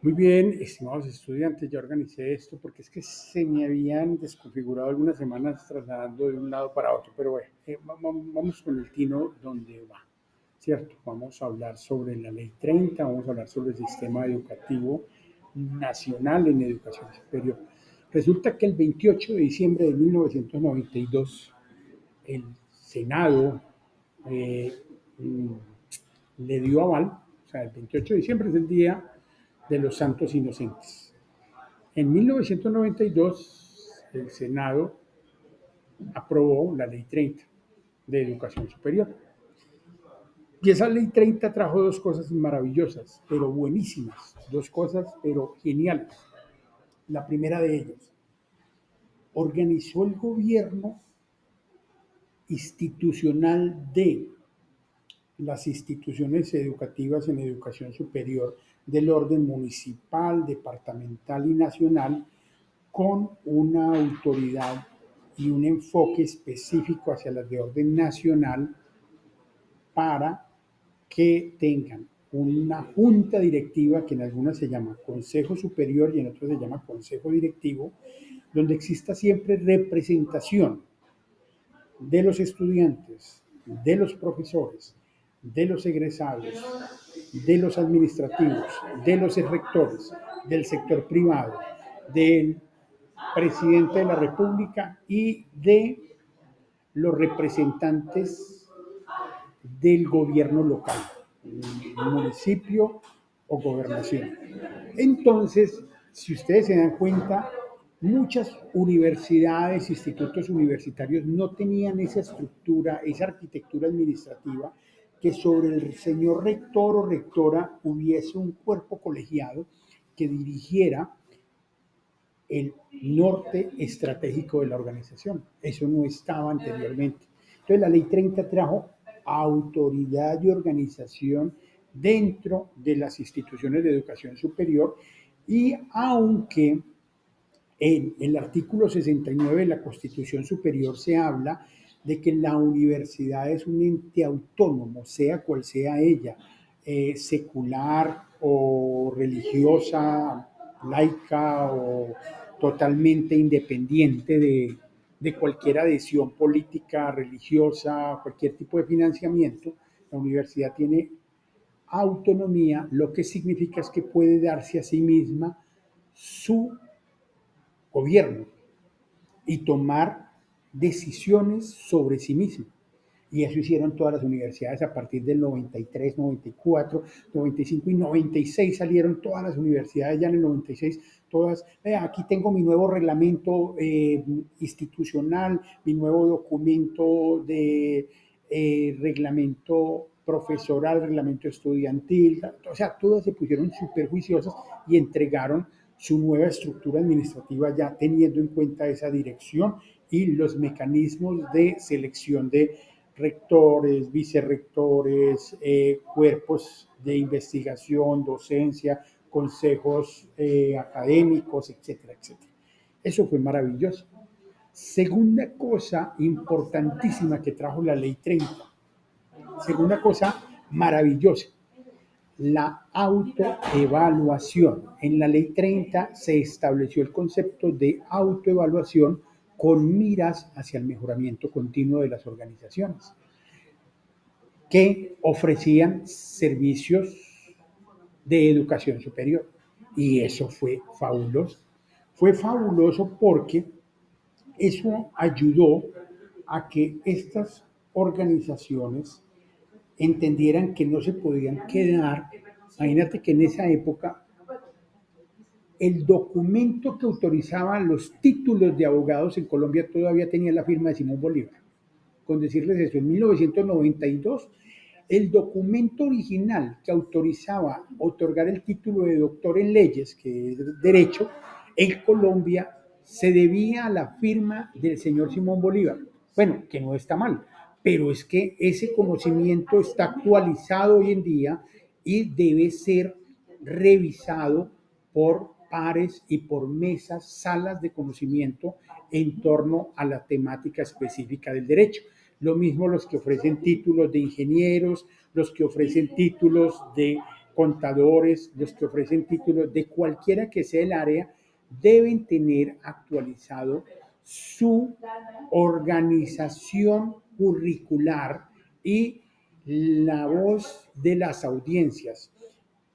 Muy bien, estimados estudiantes, ya organicé esto porque es que se me habían desconfigurado algunas semanas trasladando de un lado para otro, pero bueno, vamos con el tino donde va, ¿cierto? Vamos a hablar sobre la Ley 30, vamos a hablar sobre el sistema educativo nacional en educación superior. Resulta que el 28 de diciembre de 1992, el Senado eh, le dio aval, o sea, el 28 de diciembre es el día de los Santos Inocentes. En 1992, el Senado aprobó la Ley 30 de Educación Superior. Y esa Ley 30 trajo dos cosas maravillosas, pero buenísimas, dos cosas, pero geniales. La primera de ellas, organizó el gobierno institucional de las instituciones educativas en educación superior del orden municipal, departamental y nacional con una autoridad y un enfoque específico hacia las de orden nacional para que tengan una junta directiva que en algunas se llama Consejo Superior y en otras se llama Consejo Directivo, donde exista siempre representación de los estudiantes, de los profesores, de los egresados, de los administrativos, de los rectores, del sector privado, del presidente de la República y de los representantes del gobierno local, municipio o gobernación. Entonces, si ustedes se dan cuenta, muchas universidades, institutos universitarios no tenían esa estructura, esa arquitectura administrativa, que sobre el señor rector o rectora hubiese un cuerpo colegiado que dirigiera el norte estratégico de la organización. Eso no estaba anteriormente. Entonces la ley 30 trajo autoridad y organización dentro de las instituciones de educación superior y aunque en el artículo 69 de la Constitución Superior se habla de que la universidad es un ente autónomo, sea cual sea ella, secular o religiosa, laica o totalmente independiente de cualquier adhesión política, religiosa, cualquier tipo de financiamiento. La universidad tiene autonomía, lo que significa es que puede darse a sí misma su gobierno y tomar decisiones sobre sí mismo. Y eso hicieron todas las universidades a partir del 93, 94, 95 y 96 salieron todas las universidades ya en el 96, todas, aquí tengo mi nuevo reglamento institucional, mi nuevo documento de reglamento profesoral, reglamento estudiantil, o sea, todas se pusieron súper juiciosas y entregaron su nueva estructura administrativa ya teniendo en cuenta esa dirección y los mecanismos de selección de rectores, vicerrectores, cuerpos de investigación, docencia, consejos académicos, etcétera, etcétera. Eso fue maravilloso. Segunda cosa importantísima que trajo la ley 30. Segunda cosa maravillosa, la autoevaluación. En la ley 30 se estableció el concepto de autoevaluación con miras hacia el mejoramiento continuo de las organizaciones que ofrecían servicios de educación superior. Y eso fue fabuloso. Fue fabuloso porque eso ayudó a que estas organizaciones entendieran que no se podían quedar. Imagínate que en esa época el documento que autorizaba los títulos de abogados en Colombia todavía tenía la firma de Simón Bolívar. Con decirles eso, en 1992, el documento original que autorizaba otorgar el título de doctor en leyes, que es derecho, en Colombia se debía a la firma del señor Simón Bolívar. Bueno, que no está mal, pero es que ese conocimiento está actualizado hoy en día y debe ser revisado por pares y por mesas, salas de conocimiento en torno a la temática específica del derecho. Lo mismo los que ofrecen títulos de ingenieros, los que ofrecen títulos de contadores, los que ofrecen títulos, de cualquiera que sea el área, deben tener actualizado su organización curricular y la voz de las audiencias,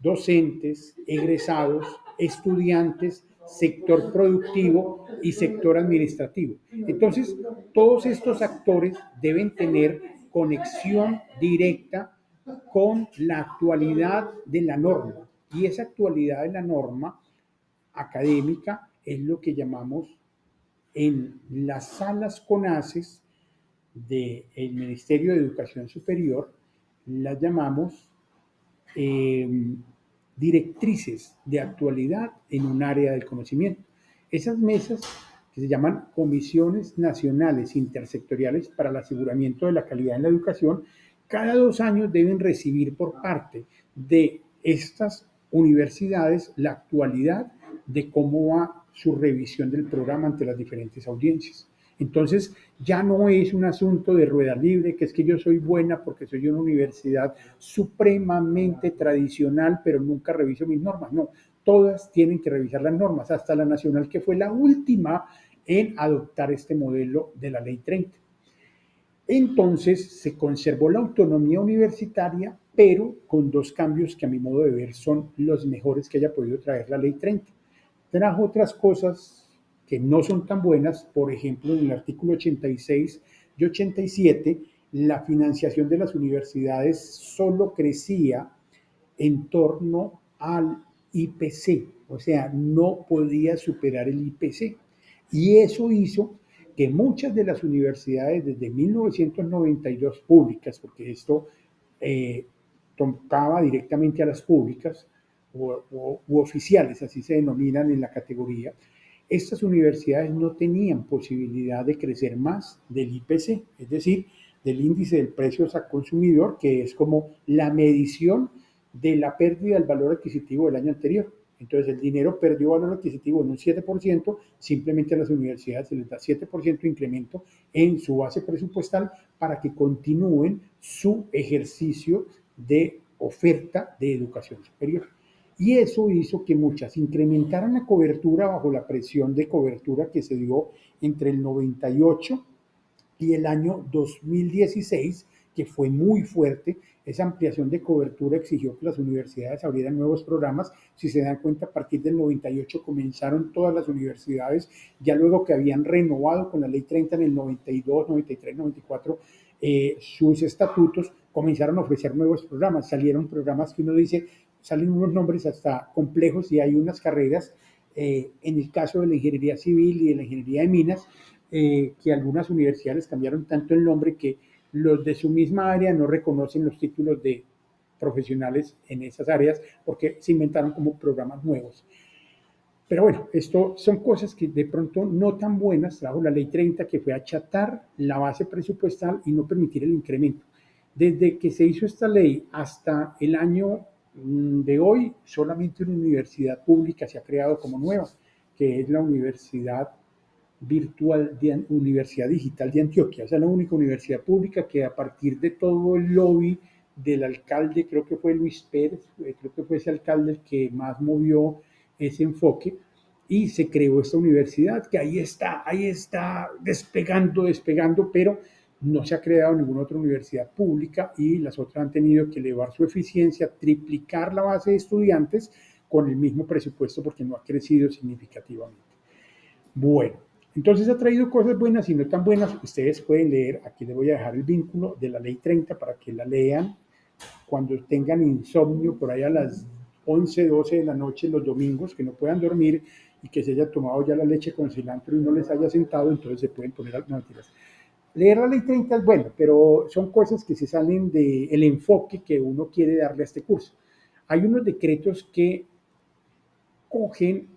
docentes, egresados, estudiantes, sector productivo y sector administrativo. Entonces, todos estos actores deben tener conexión directa con la actualidad de la norma. Y esa actualidad de la norma académica es lo que llamamos en las salas CONACES del Ministerio de Educación Superior, las llamamos eh, directrices de actualidad en un área del conocimiento. Esas mesas, que se llaman comisiones nacionales intersectoriales para el aseguramiento de la calidad en la educación, cada 2 años deben recibir por parte de estas universidades la actualidad de cómo va su revisión del programa ante las diferentes audiencias. Entonces, ya no es un asunto de rueda libre, que es que yo soy buena porque soy una universidad supremamente tradicional, pero nunca reviso mis normas. No, todas tienen que revisar las normas, hasta la nacional, que fue la última en adoptar este modelo de la Ley 30. Entonces, se conservó la autonomía universitaria, pero con dos cambios que a mi modo de ver son los mejores que haya podido traer la Ley 30. Trajo otras cosas que no son tan buenas, por ejemplo, en el artículo 86 y 87, la financiación de las universidades solo crecía en torno al IPC, o sea, no podía superar el IPC. Y eso hizo que muchas de las universidades desde 1992 públicas, porque esto tocaba directamente a las públicas u oficiales, así se denominan en la categoría, estas universidades no tenían posibilidad de crecer más del IPC, es decir, del índice del precios al consumidor, que es como la medición de la pérdida del valor adquisitivo del año anterior. Entonces el dinero perdió valor adquisitivo en un 7%, simplemente a las universidades se les da 7% de incremento en su base presupuestal para que continúen su ejercicio de oferta de educación superior. Y eso hizo que muchas incrementaran la cobertura bajo la presión de cobertura que se dio entre el 98 y el año 2016, que fue muy fuerte. Esa ampliación de cobertura exigió que las universidades abrieran nuevos programas. Si se dan cuenta, a partir del 98 comenzaron todas las universidades, ya luego que habían renovado con la Ley 30 en el 92, 93, 94, sus estatutos, comenzaron a ofrecer nuevos programas. Salieron programas que uno dice, salen unos nombres hasta complejos y hay unas carreras, en el caso de la ingeniería civil y de la ingeniería de minas, que algunas universidades cambiaron tanto el nombre que los de su misma área no reconocen los títulos de profesionales en esas áreas porque se inventaron como programas nuevos. Pero bueno, esto son cosas que de pronto no tan buenas trajo la Ley 30, que fue achatar la base presupuestal y no permitir el incremento. Desde que se hizo esta ley hasta el año de hoy, solamente una universidad pública se ha creado como nueva, que es la Universidad Virtual de Universidad Digital de Antioquia. Esa es la única universidad pública que, a partir de todo el lobby del alcalde, creo que fue Luis Pérez, creo que fue ese alcalde el que más movió ese enfoque, y se creó esta universidad que ahí está despegando, despegando, pero no se ha creado ninguna otra universidad pública y las otras han tenido que elevar su eficiencia, triplicar la base de estudiantes con el mismo presupuesto porque no ha crecido significativamente. Bueno, entonces ha traído cosas buenas y no tan buenas. Ustedes pueden leer, aquí les voy a dejar el vínculo de la Ley 30 para que la lean cuando tengan insomnio por ahí a las 11, 12 de la noche los domingos, que no puedan dormir y que se haya tomado ya la leche con cilantro y no les haya sentado, entonces se pueden poner no, mentiras. Leer la Ley 30 es bueno, pero son cosas que se salen del enfoque que uno quiere darle a este curso. Hay unos decretos que cogen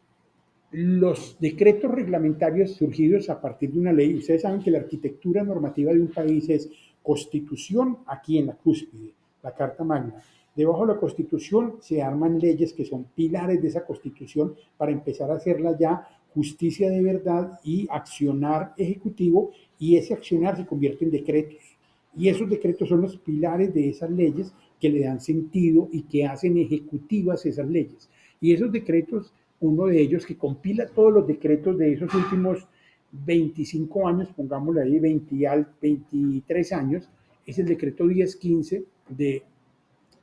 los decretos reglamentarios surgidos a partir de una ley. Ustedes saben que la arquitectura normativa de un país es Constitución, aquí en la cúspide, la Carta Magna. Debajo de la Constitución se arman leyes que son pilares de esa Constitución para empezar a hacerla ya justicia de verdad y accionar ejecutivo, y ese accionar se convierte en decretos. Y esos decretos son los pilares de esas leyes que le dan sentido y que hacen ejecutivas esas leyes. Y esos decretos, uno de ellos que compila todos los decretos de esos últimos 25 años, pongámosle ahí 23 años, es el decreto 1015 de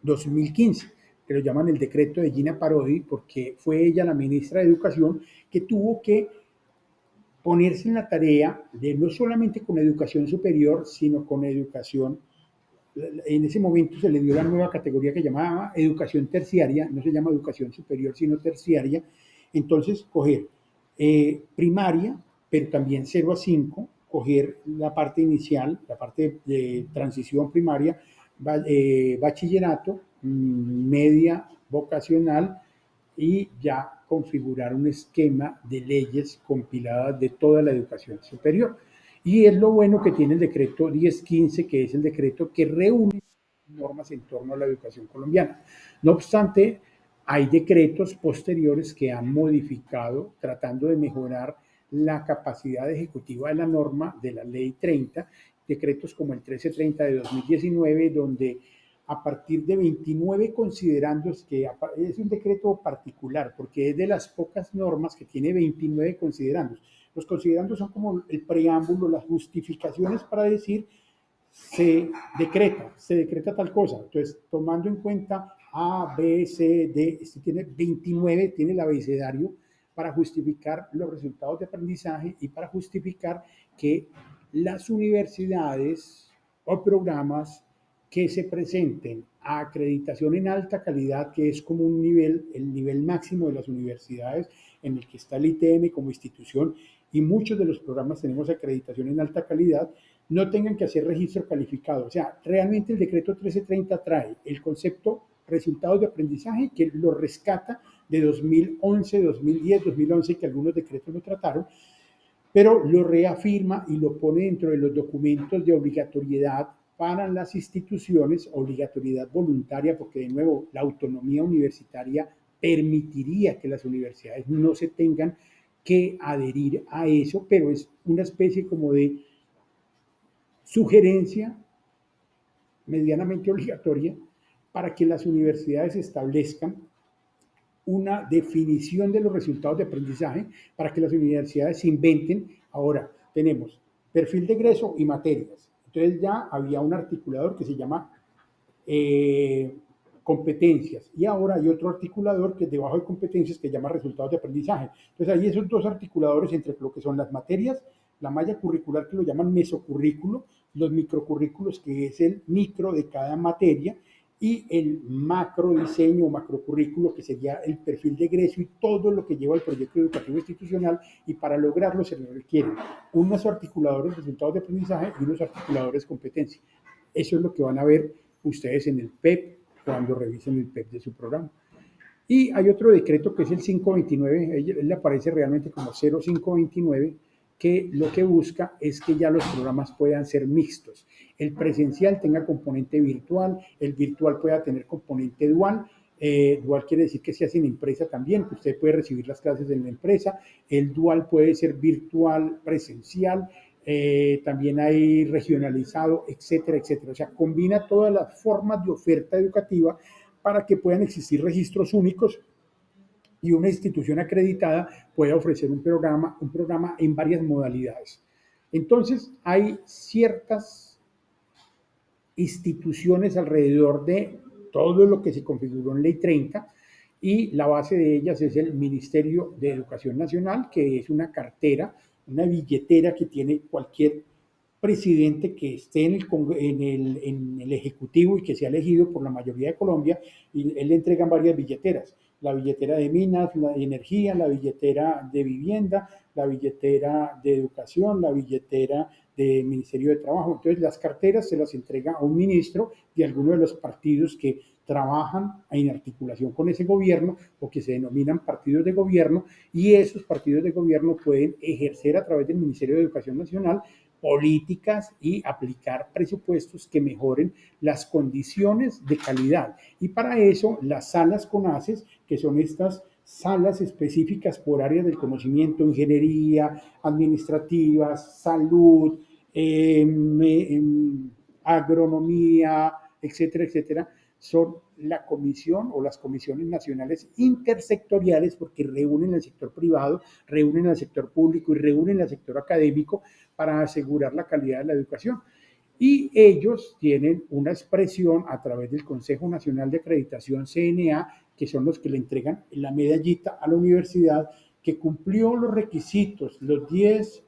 2015, que lo llaman el decreto de Gina Parodi, porque fue ella la ministra de Educación que tuvo que ponerse en la tarea de no solamente con educación superior, sino con educación. En ese momento se le dio la nueva categoría que llamaba educación terciaria, no se llama educación superior, sino terciaria. Entonces, coger primaria, pero también 0 a 5, coger la parte inicial, la parte de transición primaria, bachillerato, media vocacional, y ya configurar un esquema de leyes compiladas de toda la educación superior. Y es lo bueno que tiene el decreto 1015, que es el decreto que reúne normas en torno a la educación colombiana. No obstante, hay decretos posteriores que han modificado, tratando de mejorar la capacidad ejecutiva de la norma de la ley 30, decretos como el 1330 de 2019, donde a partir de 29 considerandos, que es un decreto particular, porque es de las pocas normas que tiene 29 considerandos. Los considerandos son como el preámbulo, las justificaciones para decir se decreta tal cosa. Entonces, tomando en cuenta A, B, C, D, este tiene 29, tiene el abecedario para justificar los resultados de aprendizaje y para justificar que las universidades o programas que se presenten a acreditación en alta calidad, que es como un nivel, el nivel máximo de las universidades, en el que está el ITM como institución, y muchos de los programas tenemos acreditación en alta calidad, no tengan que hacer registro calificado. O sea, realmente el decreto 1330 trae el concepto resultados de aprendizaje que lo rescata de 2011, 2010, 2011, que algunos decretos lo trataron, pero lo reafirma y lo pone dentro de los documentos de obligatoriedad para las instituciones, obligatoriedad voluntaria, porque de nuevo la autonomía universitaria permitiría que las universidades no se tengan que adherir a eso, pero es una especie como de sugerencia medianamente obligatoria para que las universidades establezcan una definición de los resultados de aprendizaje, para que las universidades se inventen. Ahora tenemos perfil de egreso y materias. Entonces ya había un articulador que se llama eh, competencias, y ahora hay otro articulador que es debajo de competencias que se llama resultados de aprendizaje. Entonces hay esos dos articuladores entre lo que son las materias, la malla curricular que lo llaman mesocurrículo, los microcurrículos que es el micro de cada materia, y el macro diseño o macrocurrículo que sería el perfil de egreso y todo lo que lleva el proyecto educativo institucional, y para lograrlo se requieren unos articuladores de resultados de aprendizaje y unos articuladores de competencia. Eso es lo que van a ver ustedes en el PEP cuando revisen el PEP de su programa. Y hay otro decreto que es el 529, él le aparece realmente como 0529, que lo que busca es que ya los programas puedan ser mixtos. El presencial tenga componente virtual, el virtual pueda tener componente dual. Dual quiere decir que se hace en empresa también, que usted puede recibir las clases en la empresa. El dual puede ser virtual, presencial. También hay regionalizado, etcétera, etcétera. O sea, combina todas las formas de oferta educativa para que puedan existir registros únicos y una institución acreditada pueda ofrecer un programa en varias modalidades. Entonces, hay ciertas instituciones alrededor de todo lo que se configuró en Ley 30, y la base de ellas es el Ministerio de Educación Nacional, que es una cartera, una billetera que tiene cualquier presidente que esté en el Ejecutivo y que sea elegido por la mayoría de Colombia, y él le entregan varias billeteras. La billetera de minas, la de energía, la billetera de vivienda, la billetera de educación, la billetera del Ministerio de Trabajo. Entonces, las carteras se las entrega a un ministro de alguno de los partidos que trabajan en articulación con ese gobierno o que se denominan partidos de gobierno, y esos partidos de gobierno pueden ejercer a través del Ministerio de Educación Nacional políticas y aplicar presupuestos que mejoren las condiciones de calidad. Y para eso las salas CONACES, que son estas salas específicas por áreas del conocimiento, ingeniería, administrativas, salud, agronomía, etcétera, etcétera, son la comisión o las comisiones nacionales intersectoriales, porque reúnen al sector privado, reúnen al sector público y reúnen al sector académico para asegurar la calidad de la educación. Y ellos tienen una expresión a través del Consejo Nacional de Acreditación, CNA, que son los que le entregan la medallita a la universidad que cumplió los requisitos, los 10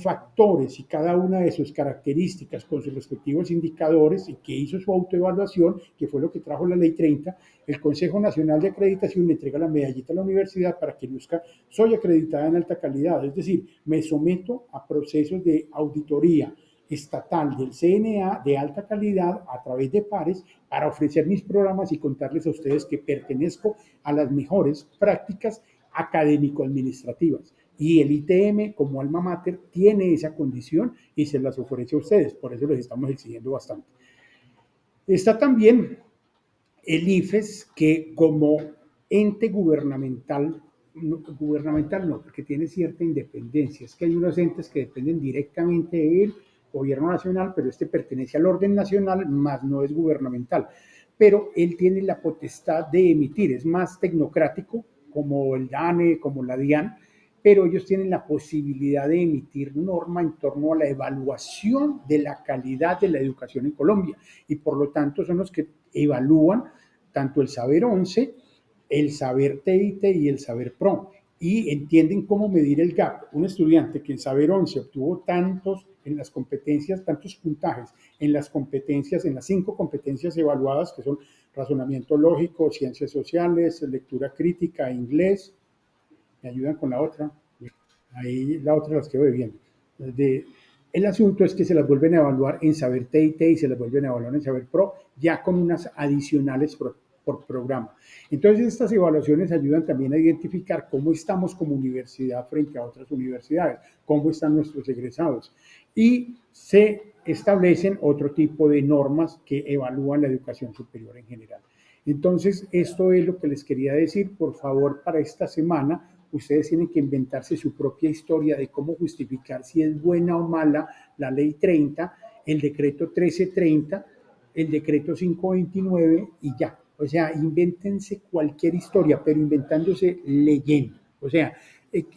factores y cada una de sus características con sus respectivos indicadores y que hizo su autoevaluación, que fue lo que trajo la Ley 30, el Consejo Nacional de Acreditación le entrega la medallita a la universidad para que luzca, soy acreditada en alta calidad, es decir, me someto a procesos de auditoría estatal del CNA de alta calidad a través de pares para ofrecer mis programas y contarles a ustedes que pertenezco a las mejores prácticas académico-administrativas. Y el ITM como alma mater tiene esa condición y se las ofrece a ustedes, por eso les estamos exigiendo bastante. Está también el IFES, que como ente gubernamental no, porque tiene cierta independencia. Es que hay unos entes que dependen directamente del gobierno nacional, pero este pertenece al orden nacional, más no es gubernamental. Pero él tiene la potestad de emitir, es más tecnocrático, como el DANE, como la DIAN, pero ellos tienen la posibilidad de emitir norma en torno a la evaluación de la calidad de la educación en Colombia y por lo tanto son los que evalúan tanto el saber 11, el saber TIT y el saber PRO y entienden cómo medir el gap. Un estudiante que en saber 11 obtuvo tantos en las competencias, tantos puntajes en las competencias, en las 5 competencias evaluadas que son razonamiento lógico, ciencias sociales, lectura crítica, inglés, me ayudan con la otra, ahí la otra las quedo debiendo. El asunto es que se las vuelven a evaluar en Saber TIT y se las vuelven a evaluar en Saber Pro, ya con unas adicionales por programa. Entonces, estas evaluaciones ayudan también a identificar cómo estamos como universidad frente a otras universidades, cómo están nuestros egresados. Y se establecen otro tipo de normas que evalúan la educación superior en general. Entonces, esto es lo que les quería decir. Por favor, para esta semana, ustedes tienen que inventarse su propia historia de cómo justificar si es buena o mala la ley 30, el decreto 1330, el decreto 529 y ya. O sea, invéntense cualquier historia, pero inventándose leyenda. O sea,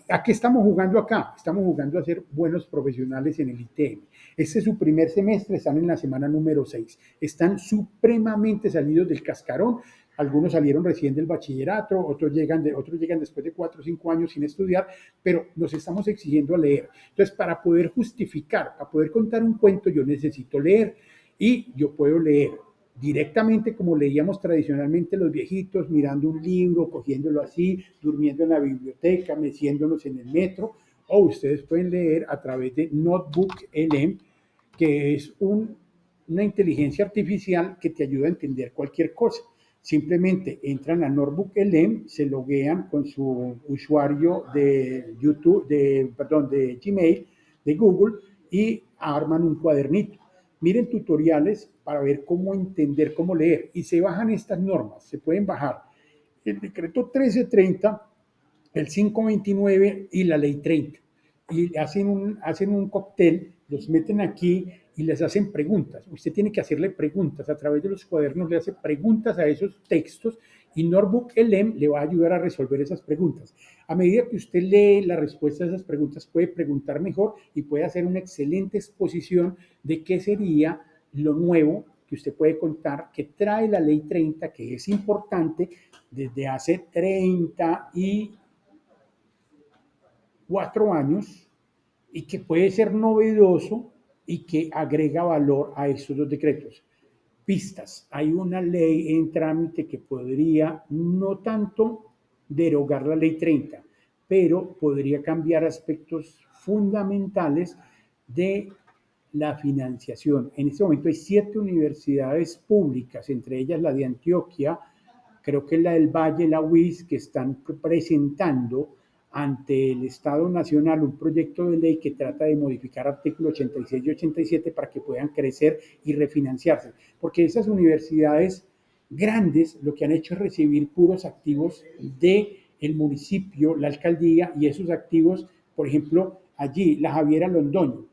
¿a qué estamos jugando acá? Estamos jugando a ser buenos profesionales en el ITM. Este es su primer semestre, están en la semana número 6. Están supremamente salidos del cascarón. Algunos salieron recién del bachillerato, otros llegan después de 4 o 5 años sin estudiar, pero nos estamos exigiendo a leer. Entonces, para poder justificar, para poder contar un cuento, yo necesito leer y yo puedo leer directamente como leíamos tradicionalmente los viejitos, mirando un libro, cogiéndolo así, durmiendo en la biblioteca, meciéndonos en el metro, o ustedes pueden leer a través de Notebook LM, que es una inteligencia artificial que te ayuda a entender cualquier cosa. Simplemente entran a Notebook LM, se loguean con su usuario de YouTube, de Gmail, de Google, y arman un cuadernito. Miren tutoriales para ver cómo entender, cómo leer. Y se bajan estas normas. Se pueden bajar el decreto 1330, el 529 y la ley 30. Y hacen un cóctel, los meten aquí y les hacen preguntas. Usted tiene que hacerle preguntas. A través de los cuadernos le hace preguntas a esos textos y Notebook LM le va a ayudar a resolver esas preguntas. A medida que usted lee la respuesta a esas preguntas, puede preguntar mejor y puede hacer una excelente exposición de qué sería lo nuevo que usted puede contar que trae la ley 30, que es importante desde hace 34 años y que puede ser novedoso y que agrega valor a estos dos decretos. Pistas. Hay una ley en trámite que podría no tanto derogar la ley 30, pero podría cambiar aspectos fundamentales de la financiación. En este momento hay 7 universidades públicas, entre ellas la de Antioquia, creo que la del Valle, la UIS, que están presentando ante el Estado Nacional un proyecto de ley que trata de modificar artículos 86 y 87 para que puedan crecer y refinanciarse. Porque esas universidades grandes lo que han hecho es recibir puros activos del municipio, la alcaldía, y esos activos, por ejemplo, allí, la Javiera Londoño,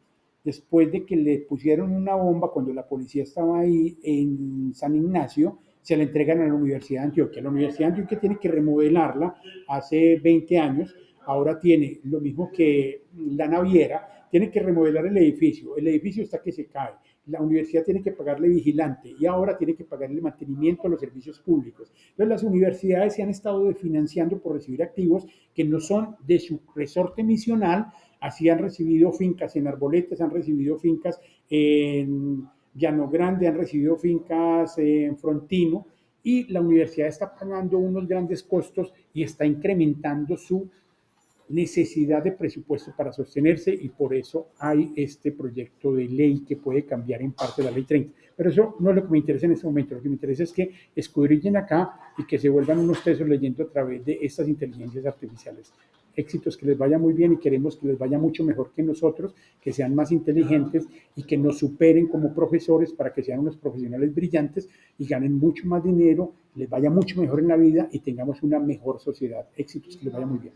después de que le pusieron una bomba cuando la policía estaba ahí en San Ignacio, se la entregan a la Universidad de Antioquia. La Universidad de Antioquia tiene que remodelarla hace 20 años, ahora tiene lo mismo que la naviera, tiene que remodelar el edificio está que se cae, la universidad tiene que pagarle vigilante y ahora tiene que pagarle mantenimiento a los servicios públicos. Entonces las universidades se han estado financiando por recibir activos que no son de su resorte misional, así han recibido fincas en Arboletes, han recibido fincas en Llano Grande, han recibido fincas en Frontino, y la universidad está pagando unos grandes costos y está incrementando su necesidad de presupuesto para sostenerse, y por eso hay este proyecto de ley que puede cambiar en parte la ley 30. Pero eso no es lo que me interesa en este momento. Lo que me interesa es que escudrillen acá y que se vuelvan unos tesos leyendo a través de estas inteligencias artificiales. Éxitos, que les vaya muy bien y queremos que les vaya mucho mejor que nosotros, que sean más inteligentes y que nos superen como profesores para que sean unos profesionales brillantes y ganen mucho más dinero, les vaya mucho mejor en la vida y tengamos una mejor sociedad. Éxitos, que les vaya muy bien.